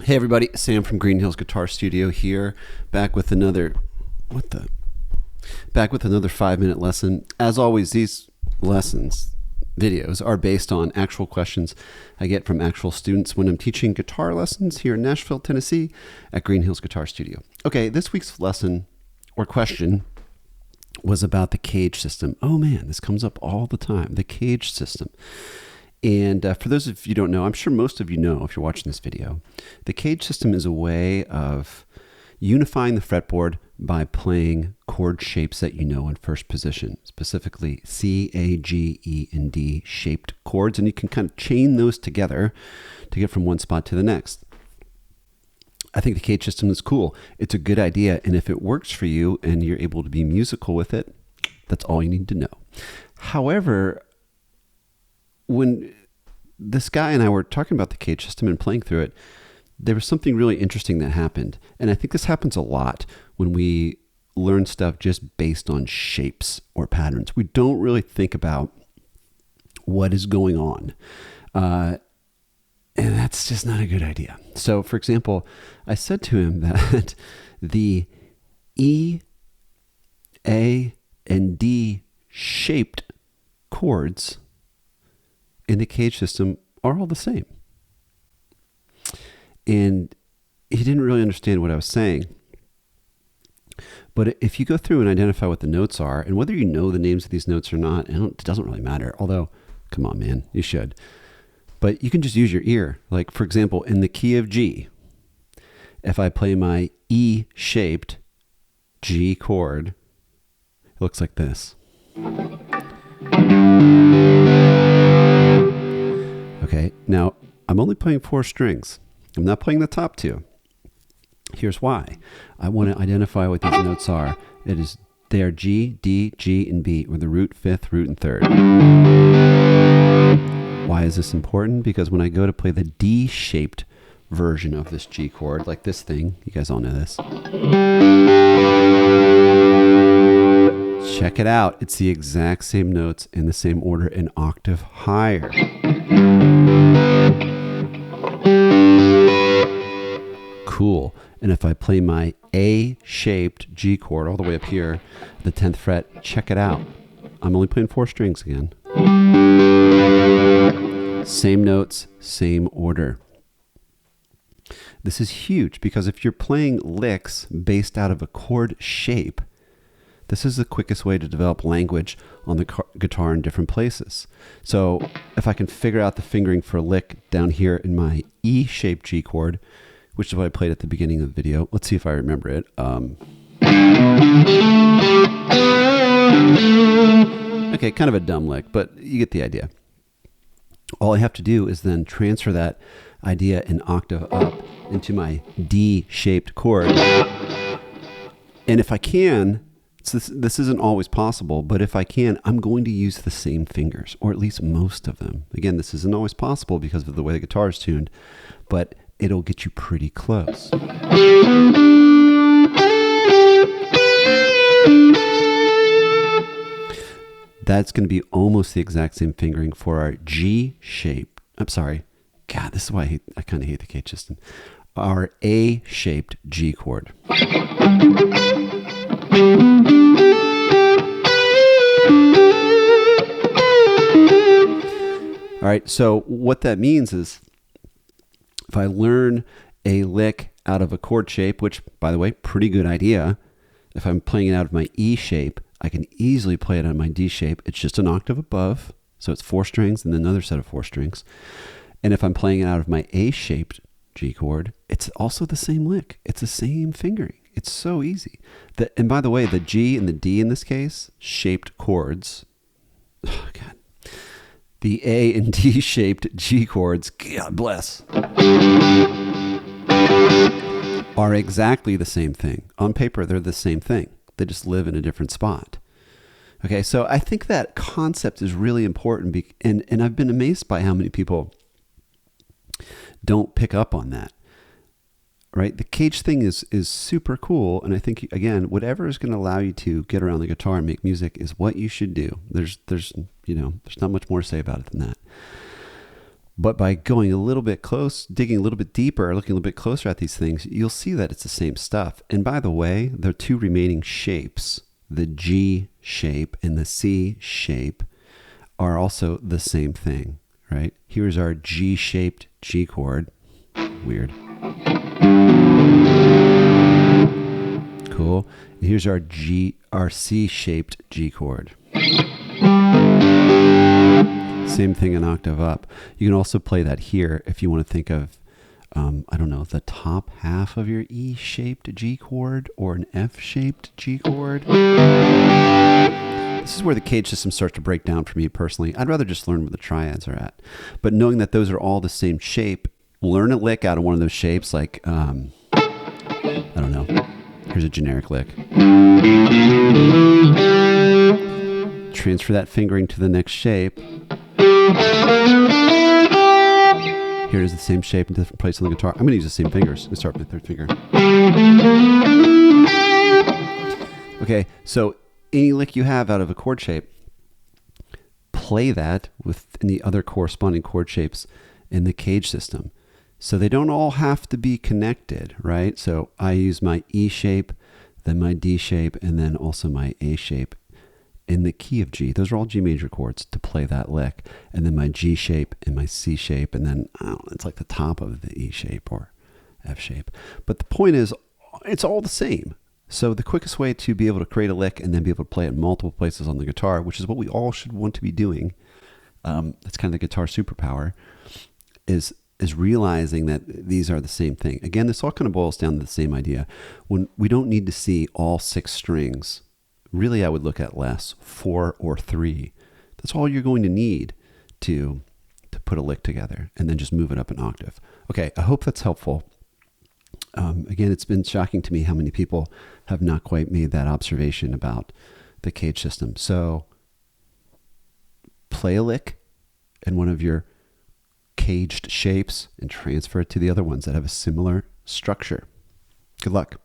Hey everybody, Sam from Green Hills Guitar Studio here, back with another 5-minute lesson. As always, these videos are based on actual questions I get from actual students when I'm teaching guitar lessons here in Nashville, Tennessee at Green Hills Guitar Studio. Okay, this week's lesson or question was about the CAGED system. Oh man, this comes up all the time, the CAGED system. And for those of you who don't know, I'm sure most of you know if you're watching this video, the CAGED system is a way of unifying the fretboard by playing chord shapes that you know in first position, specifically C, A, G, E, and D shaped chords. And you can kind of chain those together to get from one spot to the next. I think the CAGED system is cool. It's a good idea. And if it works for you and you're able to be musical with it, that's all you need to know. However, when this guy and I were talking about the CAGED system and playing through it, there was something really interesting that happened. And I think this happens a lot when we learn stuff just based on shapes or patterns. We don't really think about what is going on. And that's just not a good idea. So, for example, I said to him that the E, A, and D shaped chords in the CAGED system are all the same. And he didn't really understand what I was saying. But if you go through and identify what the notes are, and whether you know the names of these notes or not, it doesn't really matter. Although, come on, man, you should. But you can just use your ear. Like, for example, in the key of G, if I play my E-shaped G chord, it looks like this. Okay, now I'm only playing 4 strings. I'm not playing the top 2. Here's why. I want to identify what these notes are. They are G, D, G, and B, or the root, 5th, root, and 3rd. Why is this important? Because when I go to play the D-shaped version of this G chord, like this thing, you guys all know this. Check it out. It's the exact same notes in the same order, an octave higher. Cool. And if I play my A-shaped G chord all the way up here, the 10th fret, check it out. I'm only playing 4 strings again. Same notes, same order. This is huge because if you're playing licks based out of a chord shape, this is the quickest way to develop language on the guitar in different places. So if I can figure out the fingering for a lick down here in my E-shaped G chord, which is what I played at the beginning of the video. Let's see if I remember it. Okay, kind of a dumb lick, but you get the idea. All I have to do is then transfer that idea an octave up into my D-shaped chord. And if I can, this isn't always possible, but if I can, I'm going to use the same fingers, or at least most of them. Again, this isn't always possible because of the way the guitar is tuned, but it'll get you pretty close. That's going to be almost the exact same fingering for our G shape. I'm sorry. God, this is why I kind of hate the CAGED system. Our A-shaped G chord. All right, so what that means is if I learn a lick out of a chord shape, which, by the way, pretty good idea. If I'm playing it out of my E shape, I can easily play it out of my D shape. It's just an octave above, so it's 4 strings and then another set of 4 strings. And if I'm playing it out of my A-shaped G chord, it's also the same lick. It's the same fingering. It's so easy. And by the way, the G and the D in this case, shaped chords. Oh, God. The A and D shaped G chords, God bless, are exactly the same thing. On paper, they're the same thing. They just live in a different spot. Okay, so I think that concept is really important, and I've been amazed by how many people don't pick up on that. Right? The CAGED thing is super cool, and I think, again, whatever is going to allow you to get around the guitar and make music is what you should do. There's not much more to say about it than that. But by going a little bit close, digging a little bit deeper, looking a little bit closer at these things, you'll see that it's the same stuff. And by the way, the two remaining shapes, the G shape and the C shape, are also the same thing, right? Here's our G-shaped G chord. Weird. Cool. And here's our C-shaped G chord. Same thing an octave up. You can also play that here if you want to think of, I don't know, the top half of your E-shaped G chord or an F-shaped G chord. This is where the CAGED system starts to break down for me personally. I'd rather just learn where the triads are at. But knowing that those are all the same shape, learn a lick out of one of those shapes, like, I don't know. Here's a generic lick. Transfer that fingering to the next shape. Here it is, the same shape in different place on the guitar. I'm going to use the same fingers. I'm going to start with the third finger. Okay, so any lick you have out of a chord shape, play that with the other corresponding chord shapes in the CAGED system. So they don't all have to be connected, right? So I use my E shape, then my D shape, and then also my A shape in the key of G. Those are all G major chords to play that lick. And then my G shape and my C shape, and then I don't know, it's like the top of the E shape or F shape. But the point is, it's all the same. So the quickest way to be able to create a lick and then be able to play it in multiple places on the guitar, which is what we all should want to be doing, that's kind of the guitar superpower, is realizing that these are the same thing. Again, this all kind of boils down to the same idea. When we don't need to see all 6 strings, really I would look at less, 4 or 3. That's all you're going to need to put a lick together, and then just move it up an octave. Okay, I hope that's helpful. Again, it's been shocking to me how many people have not quite made that observation about the CAGED system. So play a lick in one of your CAGED shapes and transfer it to the other ones that have a similar structure. Good luck.